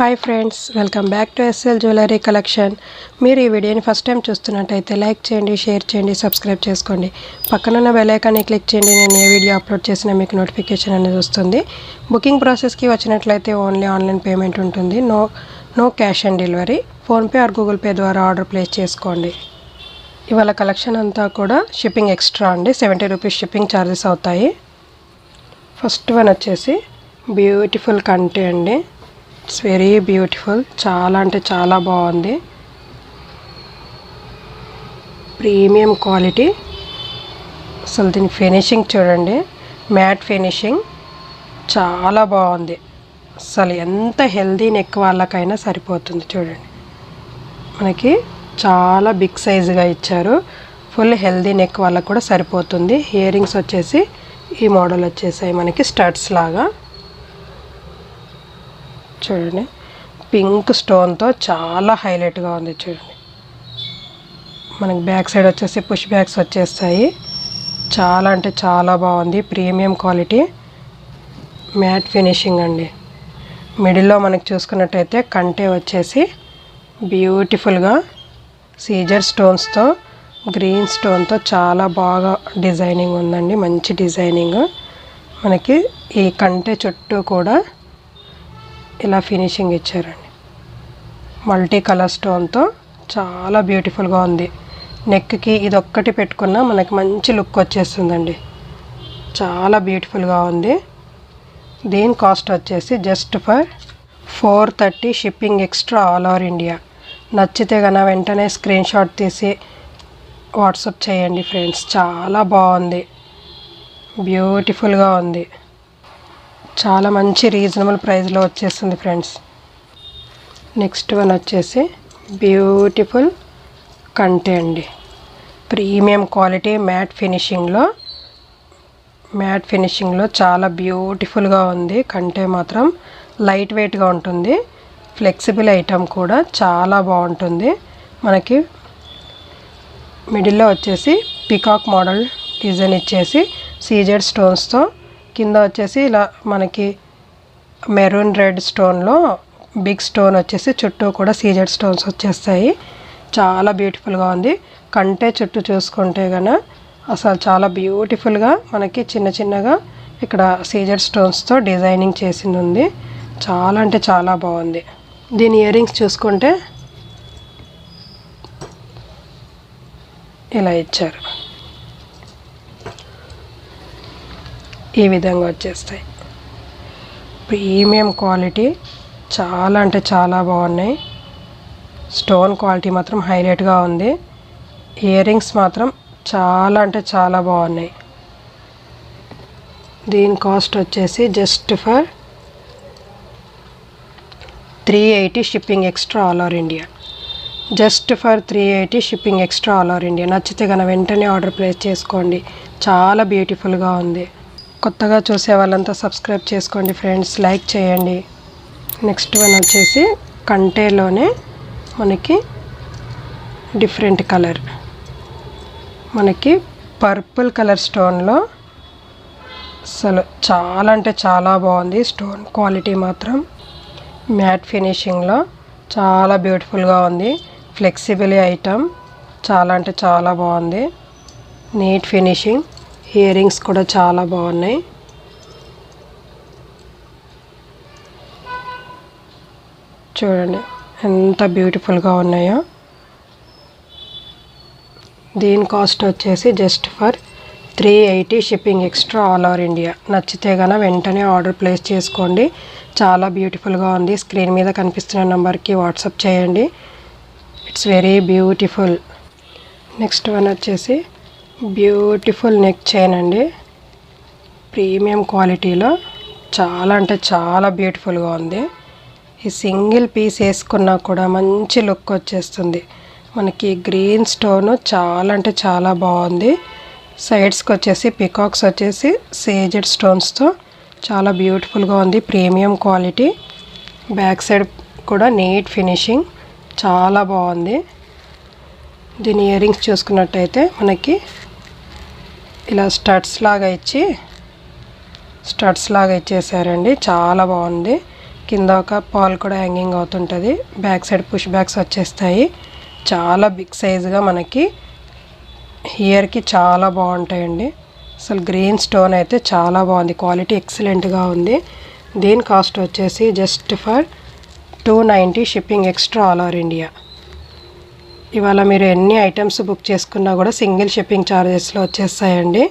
Hi friends, welcome back to SL jewellery collection. మీరు ఈ వీడియోని ఫస్ట్ టైం చూస్తున్నట్టయితే లైక్ చేయండి, షేర్ చేయండి, సబ్స్క్రైబ్ చేసుకోండి. పక్కనున్న బెల్ ఐకాన్ని క్లిక్ చేయండి. నేను ఏ వీడియో అప్లోడ్ చేసినా మీకు నోటిఫికేషన్ అనేది వస్తుంది. బుకింగ్ ప్రాసెస్కి వచ్చినట్లయితే ఓన్లీ ఆన్లైన్ పేమెంట్ ఉంటుంది. No cash on delivery. PhonePe or Google Pay ద్వారా ఆర్డర్ ప్లేస్ చేసుకోండి. ఇవాళ కలెక్షన్ అంతా కూడా షిప్పింగ్ ఎక్స్ట్రా అండి. 70 రూపీస్ షిప్పింగ్ ఛార్జెస్ అవుతాయి. ఫస్ట్ వన్ వచ్చేసి బ్యూటిఫుల్ కంటే అండి. ఇట్స్ వెరీ బ్యూటిఫుల్, చాలా అంటే చాలా బాగుంది. Premium quality. అసలు దీని ఫినిషింగ్ చూడండి, మ్యాట్ ఫినిషింగ్ చాలా బాగుంది. అసలు ఎంత హెల్దీ నెక్ వాళ్ళకైనా సరిపోతుంది. చూడండి, మనకి చాలా బిగ్ సైజుగా ఇచ్చారు. ఫుల్ హెల్దీ నెక్ వాళ్ళకు కూడా సరిపోతుంది. ఇయర్ రింగ్స్ వచ్చేసి ఈ మోడల్ వచ్చేసాయి మనకి స్టడ్స్ లాగా. చూడండి, పింక్ స్టోన్తో చాలా హైలైట్గా ఉంది. చూడండి, మనకి బ్యాక్ సైడ్ వచ్చేసి పుష్ బ్యాగ్స్ వచ్చేస్తాయి. చాలా అంటే చాలా బాగుంది. ప్రీమియం క్వాలిటీ, మ్యాట్ ఫినిషింగ్ అండి. మిడిల్లో మనకి చూసుకున్నట్టయితే కంటే వచ్చేసి బ్యూటిఫుల్గా సీజర్ స్టోన్స్తో గ్రీన్ స్టోన్తో చాలా బాగా డిజైనింగ్ ఉందండి. మంచి డిజైనింగ్. మనకి ఈ కంటే చుట్టూ కూడా ఇలా ఫినిషింగ్ ఇచ్చారండి. మల్టీ కలర్ స్టోన్తో చాలా బ్యూటిఫుల్గా ఉంది. నెక్కి ఇది ఒక్కటి పెట్టుకున్నా మనకి మంచి లుక్ వచ్చేస్తుందండి. చాలా బ్యూటిఫుల్గా ఉంది. దీని కాస్ట్ వచ్చేసి just for 430 shipping extra all over India. నచ్చితే కన్నా వెంటనే స్క్రీన్ షాట్ తీసి వాట్సాప్ చేయండి ఫ్రెండ్స్. చాలా బాగుంది, బ్యూటిఫుల్గా ఉంది. చాలా మంచి రీజనబుల్ ప్రైస్లో వచ్చేస్తుంది ఫ్రెండ్స్. నెక్స్ట్ వన్ వచ్చేసి బ్యూటిఫుల్ కంటే అండి. ప్రీమియం క్వాలిటీ మ్యాట్ ఫినిషింగ్లో చాలా బ్యూటిఫుల్గా ఉంది. కంటే మాత్రం లైట్ వెయిట్గా ఉంటుంది. ఫ్లెక్సిబుల్ ఐటమ్ కూడా చాలా బాగుంటుంది. మనకి మిడిల్లో వచ్చేసి పికాక్ మోడల్ డిజైన్ ఇచ్చేసి సీజెడ్ స్టోన్స్తో, కింద వచ్చేసి ఇలా మనకి మెరూన్ రెడ్ స్టోన్లో బిగ్ స్టోన్ వచ్చేసి చుట్టూ కూడా సీజెడ్ స్టోన్స్ వచ్చేస్తాయి. చాలా బ్యూటిఫుల్గా ఉంది. కంటే చుట్టూ చూసుకుంటే కనుక అసలు చాలా బ్యూటిఫుల్గా మనకి చిన్న చిన్నగా ఇక్కడ సీజెడ్ స్టోన్స్తో డిజైనింగ్ చేసింది ఉంది. చాలా అంటే చాలా బాగుంది. దీని ఇయర్ రింగ్స్ చూసుకుంటే ఇలా ఇచ్చారు. ఈ విధంగా వచ్చేస్తాయి. ప్రీమియం క్వాలిటీ, చాలా అంటే చాలా బాగున్నాయి. స్టోన్ క్వాలిటీ మాత్రం హైలైట్గా ఉంది. ఇయర్ రింగ్స్ మాత్రం చాలా అంటే చాలా బాగున్నాయి. దీని కాస్ట్ వచ్చేసి just for 380 shipping extra all over India. Just for 380 shipping extra all over India. నచ్చితే కనుక వెంటనే ఆర్డర్ ప్లేస్ చేసుకోండి. చాలా బ్యూటిఫుల్గా ఉంది. కొత్తగా చూసే వాళ్ళంతా సబ్స్క్రైబ్ చేసుకోండి ఫ్రెండ్స్, లైక్ చేయండి. నెక్స్ట్ వన్ వచ్చేసి కంటేలోనే మనకి డిఫరెంట్ కలర్, మనకి పర్పుల్ కలర్ స్టోన్లో అసలు చాలా అంటే చాలా బాగుంది. స్టోన్ క్వాలిటీ మాత్రం మ్యాట్ ఫినిషింగ్లో చాలా బ్యూటిఫుల్గా ఉంది. ఫ్లెక్సిబుల్ ఐటమ్, చాలా అంటే చాలా బాగుంది. Neat finishing. ఇయర్ రింగ్స్ కూడా చాలా బాగున్నాయి. చూడండి ఎంత బ్యూటిఫుల్గా ఉన్నాయో. దీని కాస్ట్ వచ్చేసి just for 380 shipping extra all over India. నచ్చితే కనుక వెంటనే ఆర్డర్ ప్లేస్ చేసుకోండి. చాలా బ్యూటిఫుల్గా ఉంది. స్క్రీన్ మీద కనిపిస్తున్న నెంబర్కి వాట్సాప్ చేయండి. It's very beautiful. Next one వచ్చేసి బ్యూటిఫుల్ నెక్ చైన్ అండి. ప్రీమియం క్వాలిటీలో చాలా అంటే చాలా బ్యూటిఫుల్గా ఉంది. ఈ సింగిల్ పీస్ వేసుకున్నా కూడా మంచి లుక్ వచ్చేస్తుంది. మనకి గ్రీన్ స్టోన్ చాలా అంటే చాలా బాగుంది. సైడ్స్కి వచ్చేసి పికాక్స్ వచ్చేసి సేజెడ్ స్టోన్స్తో చాలా బ్యూటిఫుల్గా ఉంది. Premium quality. బ్యాక్ సైడ్ కూడా నీట్ ఫినిషింగ్, చాలా బాగుంది. దీని ఇయర్ రింగ్స్ చూసుకున్నట్టయితే మనకి ఇలా స్టడ్స్ లాగా ఇచ్చేసారండి. చాలా బాగుంది. కింద ఒక పాల్ కూడా హ్యాంగింగ్ అవుతుంటుంది. బ్యాక్ సైడ్ పుష్ బ్యాక్స్ వచ్చేస్తాయి. చాలా బిగ్ సైజుగా మనకి హియర్కి చాలా బాగుంటాయండి. అసలు గ్రీన్ స్టోన్ అయితే చాలా బాగుంది, క్వాలిటీ ఎక్సలెంట్గా ఉంది. దీని కాస్ట్ వచ్చేసి just for 290 shipping extra all over India. ఇవాళ మీరు ఎన్ని ఐటమ్స్ బుక్ చేసుకున్నా కూడా సింగిల్ షిప్పింగ్ ఛార్జెస్లో వచ్చేస్తాయండి.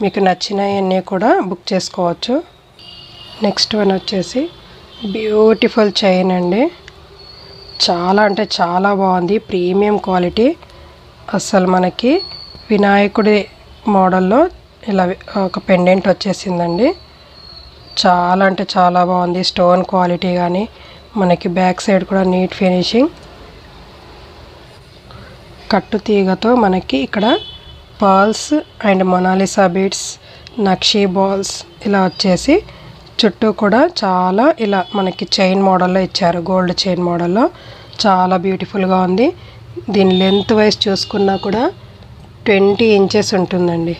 మీకు నచ్చినవన్నీ కూడా బుక్ చేసుకోవచ్చు. నెక్స్ట్ వన్ వచ్చేసి బ్యూటిఫుల్ చైన్ అండి. చాలా అంటే చాలా బాగుంది, ప్రీమియం క్వాలిటీ. అసలు మనకి వినాయకుడి మోడల్లో ఇలా ఒక పెండెంట్ వచ్చేసిందండి. చాలా అంటే చాలా బాగుంది. స్టోన్ క్వాలిటీ కానీ మనకి బ్యాక్ సైడ్ కూడా నీట్ ఫినిషింగ్. కట్టు తీగతో మనకి ఇక్కడ pearls and Mona Lisa beads, nakshi balls ఇలా వచ్చేసి చుట్టూ కూడా చాలా ఇలా మనకి చైన్ మోడల్లో ఇచ్చారు. గోల్డ్ చైన్ మోడల్లో చాలా బ్యూటిఫుల్గా ఉంది. దీని లెంత్ వైజ్ చూసుకున్నా కూడా 20 ఇంచెస్ ఉంటుందండి.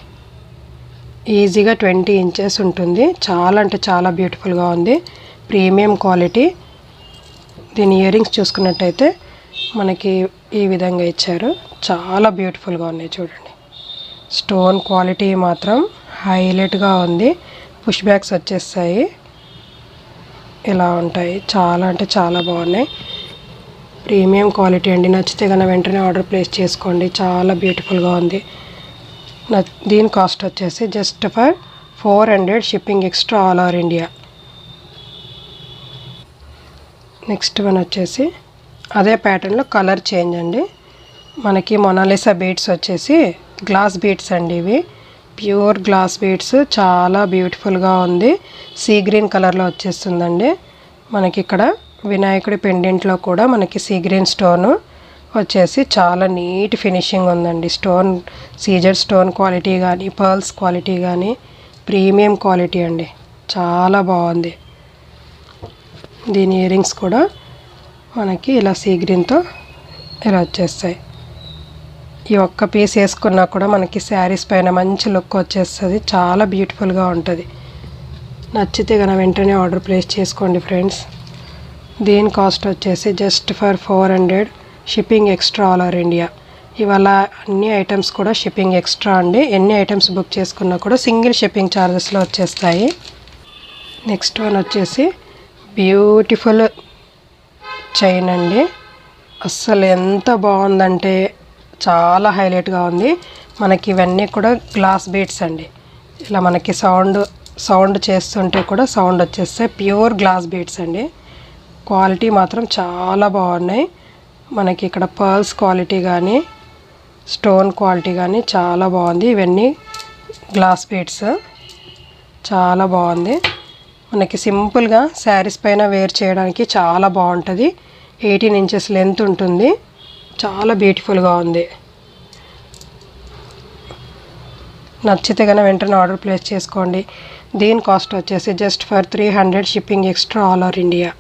ఈజీగా 20 ఇంచెస్ ఉంటుంది. చాలా అంటే చాలా బ్యూటిఫుల్గా ఉంది, ప్రీమియం క్వాలిటీ. దీని ఇయర్ రింగ్స్ చూసుకున్నట్టయితే మనకి ఈ విధంగా ఇచ్చారు. చాలా బ్యూటిఫుల్గా ఉన్నాయి చూడండి. స్టోన్ క్వాలిటీ మాత్రం హైలైట్గా ఉంది. పుష్ బ్యాక్స్ వచ్చేస్తాయి, ఇలా ఉంటాయి. చాలా అంటే చాలా బాగున్నాయి, ప్రీమియం క్వాలిటీ అండి. నచ్చితే కనుక వెంటనే ఆర్డర్ ప్లేస్ చేసుకోండి. చాలా బ్యూటిఫుల్గా ఉంది. దీని కాస్ట్ వచ్చేసి just for 400 shipping extra all over India. Next one వచ్చేసి అదే ప్యాటర్న్లో కలర్ చేంజ్ అండి. మనకి మొనాలిసా బీడ్స్ వచ్చేసి గ్లాస్ బీడ్స్ అండి. ఇవి ప్యూర్ గ్లాస్ బీడ్స్, చాలా బ్యూటిఫుల్గా ఉంది. సీ గ్రీన్ కలర్లో వచ్చేస్తుందండి. మనకి ఇక్కడ వినాయకుడి పెండెంట్లో కూడా మనకి సీ గ్రీన్ స్టోను వచ్చేసి చాలా నీట్ ఫినిషింగ్ ఉందండి. స్టోన్ సీజర్ స్టోన్ క్వాలిటీ కానీ పర్ల్స్ క్వాలిటీ కానీ ప్రీమియం క్వాలిటీ అండి. చాలా బాగుంది. దీని ఇయర్ రింగ్స్ కూడా మనకి ఇలా సీ గ్రీన్తో ఇలా వచ్చేస్తాయి. ఈ ఒక్క పీస్ వేసుకున్నా కూడా మనకి శారీస్ పైన మంచి లుక్ వచ్చేస్తుంది. చాలా బ్యూటిఫుల్గా ఉంటుంది. నచ్చితే కనుక వెంటనే ఆర్డర్ ప్లేస్ చేసుకోండి ఫ్రెండ్స్. దీని కాస్ట్ వచ్చేసి just for 400 shipping extra all over India. ఇవాళ అన్ని ఐటమ్స్ కూడా షిప్పింగ్ ఎక్స్ట్రా అండి. ఎన్ని ఐటమ్స్ బుక్ చేసుకున్నా కూడా సింగిల్ షిప్పింగ్ ఛార్జెస్లో వచ్చేస్తాయి. నెక్స్ట్ వన్ వచ్చేసి బ్యూటిఫుల్ చైన్ అండి. అస్సలు ఎంత బాగుందంటే చాలా హైలైట్గా ఉంది. మనకి ఇవన్నీ కూడా గ్లాస్ బీడ్స్ అండి. ఇలా మనకి సౌండ్ చేస్తుంటే కూడా సౌండ్ వచ్చేస్తాయి. ప్యూర్ గ్లాస్ బీడ్స్ అండి. క్వాలిటీ మాత్రం చాలా బాగున్నాయి. మనకి ఇక్కడ పర్ల్స్ క్వాలిటీ కానీ స్టోన్ క్వాలిటీ కానీ చాలా బాగుంది. ఇవన్నీ గ్లాస్ బీడ్స్, చాలా బాగుంది. మనకి సింపుల్గా శారీస్ పైన వేర్ చేయడానికి చాలా బాగుంటుంది. 18 ఇంచెస్ లెంత్ ఉంటుంది. చాలా బ్యూటిఫుల్గా ఉంది. నచ్చితే కనుక వెంటనే ఆర్డర్ ప్లేస్ చేసుకోండి. దీని కాస్ట్ వచ్చేసి just for 300 shipping extra all over India.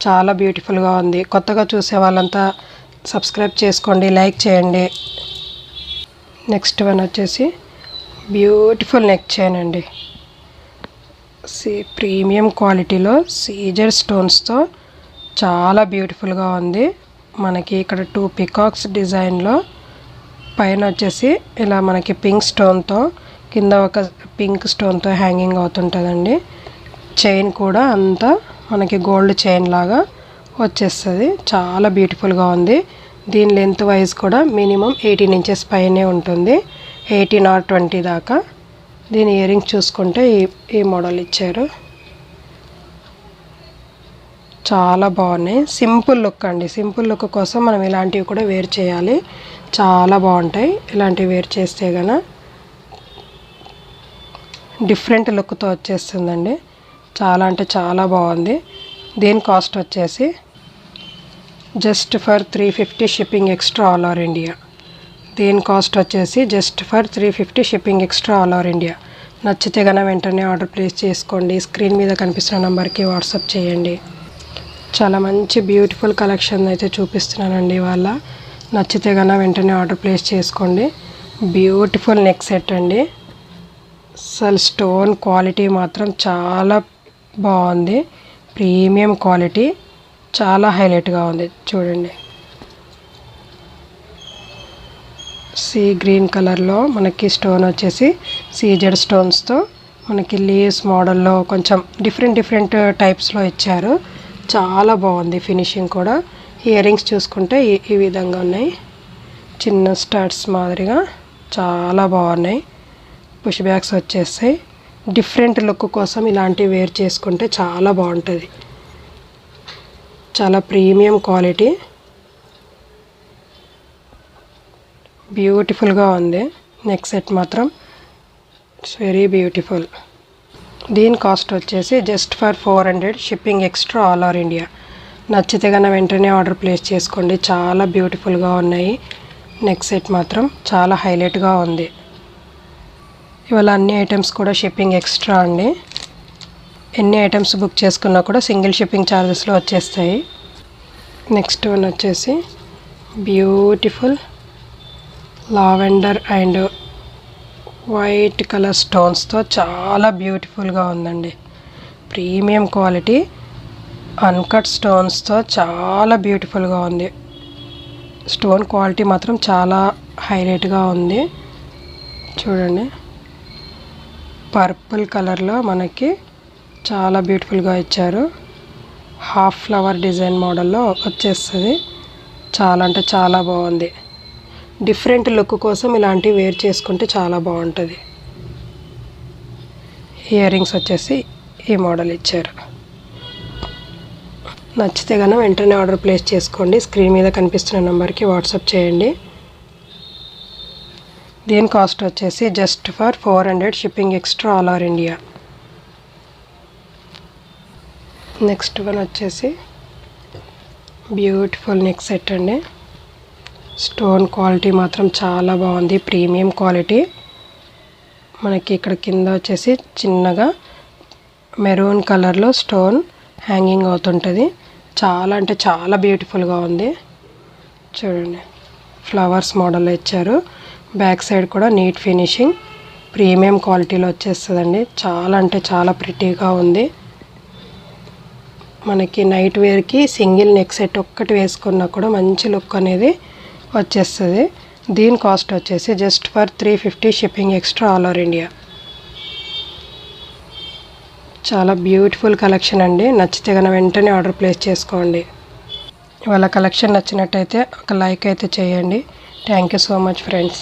చాలా బ్యూటిఫుల్గా ఉంది. కొత్తగా చూసే వాళ్ళంతా సబ్స్క్రైబ్ చేసుకోండి, లైక్ చేయండి. నెక్స్ట్ వన్ వచ్చేసి బ్యూటిఫుల్ నెక్ చైన్ అండి. ప్రీమియం క్వాలిటీలో సీజర్ స్టోన్స్తో చాలా బ్యూటిఫుల్గా ఉంది. మనకి ఇక్కడ 2 పికాక్స్ డిజైన్లో పైన వచ్చేసి ఇలా మనకి పింక్ స్టోన్తో కింద ఒక పింక్ స్టోన్తో హ్యాంగింగ్ అవుతుంటుందండి. చైన్ కూడా అంతా మనకి గోల్డ్ చైన్ లాగా వచ్చేస్తుంది. చాలా బ్యూటిఫుల్గా ఉంది. దీని లెంత్ వైజ్ కూడా మినిమం 18 ఇంచెస్ పైనే ఉంటుంది, 18 or 20 దాకా. దీని ఇయర్ రింగ్స్ చూసుకుంటే ఈ మోడల్ ఇచ్చారు. చాలా బాగున్నాయి. సింపుల్ లుక్ అండి. సింపుల్ లుక్ కోసం మనం ఇలాంటివి కూడా వేర్ చేయాలి. చాలా బాగుంటాయి. ఇలాంటివి వేర్ చేస్తే కనుక డిఫరెంట్ లుక్తో వచ్చేస్తుందండి. చాలా అంటే చాలా బాగుంది. దీని కాస్ట్ వచ్చేసి just for 350 shipping extra all over India. దీని కాస్ట్ వచ్చేసి just for 350 shipping extra all over India. నచ్చితే కనుక వెంటనే ఆర్డర్ ప్లేస్ చేసుకోండి. స్క్రీన్ మీద కనిపిస్తున్న నెంబర్కి వాట్సాప్ చేయండి. చాలా మంచి బ్యూటిఫుల్ కలెక్షన్ అయితే చూపిస్తున్నానండి ఇవాళ. నచ్చితే కనుక వెంటనే ఆర్డర్ ప్లేస్ చేసుకోండి. బ్యూటిఫుల్ నెక్ సెట్ అండి. అసలు స్టోన్ క్వాలిటీ మాత్రం చాలా బాగుంది. ప్రీమియం క్వాలిటీ, చాలా హైలైట్గా ఉంది చూడండి. సీ గ్రీన్ కలర్లో మనకి స్టోన్ వచ్చేసి సీజెడ్ స్టోన్స్తో మనకి లీవ్స్ మోడల్లో కొంచెం డిఫరెంట్ టైప్స్లో ఇచ్చారు. చాలా బాగుంది ఫినిషింగ్ కూడా. ఇయర్ రింగ్స్ చూసుకుంటే ఈ విధంగా ఉన్నాయి, చిన్న స్టార్ట్స్ మాదిరిగా చాలా బాగున్నాయి. పుష్ బ్యాగ్స్ వచ్చేస్తాయి. డిఫరెంట్ లుక్ కోసం ఇలాంటివి వేర్ చేసుకుంటే చాలా బాగుంటుంది. చాలా ప్రీమియం క్వాలిటీ, బ్యూటిఫుల్గా ఉంది. నెక్ సెట్ మాత్రం ఇట్స్ వెరీ బ్యూటిఫుల్. దీని కాస్ట్ వచ్చేసి just for 400, shipping extra all over India. నచ్చితే కన్నా వెంటనే ఆర్డర్ ప్లేస్ చేసుకోండి. చాలా బ్యూటిఫుల్గా ఉన్నాయి. నెక్ సెట్ మాత్రం చాలా హైలైట్గా ఉంది. ఇవాళ అన్ని ఐటమ్స్ కూడా షిప్పింగ్ ఎక్స్ట్రా అండి. ఎన్ని ఐటమ్స్ బుక్ చేసుకున్నా కూడా సింగిల్ షిప్పింగ్ ఛార్జెస్లో వచ్చేస్తాయి. నెక్స్ట్ వన్ వచ్చేసి beautiful lavender and white colour స్టోన్స్తో చాలా బ్యూటిఫుల్గా ఉందండి. ప్రీమియం క్వాలిటీ అన్కట్ స్టోన్స్తో చాలా బ్యూటిఫుల్గా ఉంది. స్టోన్ క్వాలిటీ మాత్రం చాలా హైలైట్గా ఉంది చూడండి. పర్పుల్ కలర్లో మనకి చాలా బ్యూటిఫుల్గా ఇచ్చారు. హాఫ్ ఫ్లవర్ డిజైన్ మోడల్లో వచ్చేస్తుంది. చాలా అంటే చాలా బాగుంది. డిఫరెంట్ లుక్ కోసం ఇలాంటివి వేర్ చేసుకుంటే చాలా బాగుంటుంది. ఇయర్ రింగ్స్ వచ్చేసి ఈ మోడల్ ఇచ్చారు. నచ్చితే కనుక వెంటనే ఆర్డర్ ప్లేస్ చేసుకోండి. స్క్రీన్ మీద కనిపిస్తున్న నెంబర్కి వాట్సాప్ చేయండి. దీని కాస్ట్ వచ్చేసి just for 400, shipping extra all over India. Next one వచ్చేసి బ్యూటిఫుల్ నెక్ సెట్ అండి. స్టోన్ క్వాలిటీ మాత్రం చాలా బాగుంది, ప్రీమియం క్వాలిటీ. మనకి ఇక్కడ కింద వచ్చేసి చిన్నగా మెరూన్ కలర్లో స్టోన్ హ్యాంగింగ్ అవుతుంటుంది. చాలా అంటే చాలా బ్యూటిఫుల్గా ఉంది చూడండి. ఫ్లవర్స్ మోడల్లో ఇచ్చారు. బ్యాక్ సైడ్ కూడా నీట్ ఫినిషింగ్, ప్రీమియం క్వాలిటీలో వచ్చేస్తుందండి. చాలా అంటే చాలా ప్రిటీగా ఉంది. మనకి నైట్ వేర్కి సింగిల్ నెక్ సెట్ ఒక్కటి వేసుకున్నా కూడా మంచి లుక్ అనేది వచ్చేస్తుంది. దీని కాస్ట్ వచ్చేసి just for 350, shipping extra all over India. చాలా బ్యూటిఫుల్ కలెక్షన్ అండి. నచ్చితే కనుక వెంటనే ఆర్డర్ ప్లేస్ చేసుకోండి. ఇవాళ కలెక్షన్ నచ్చినట్టయితే ఒక లైక్ అయితే చేయండి. Thank you so much friends.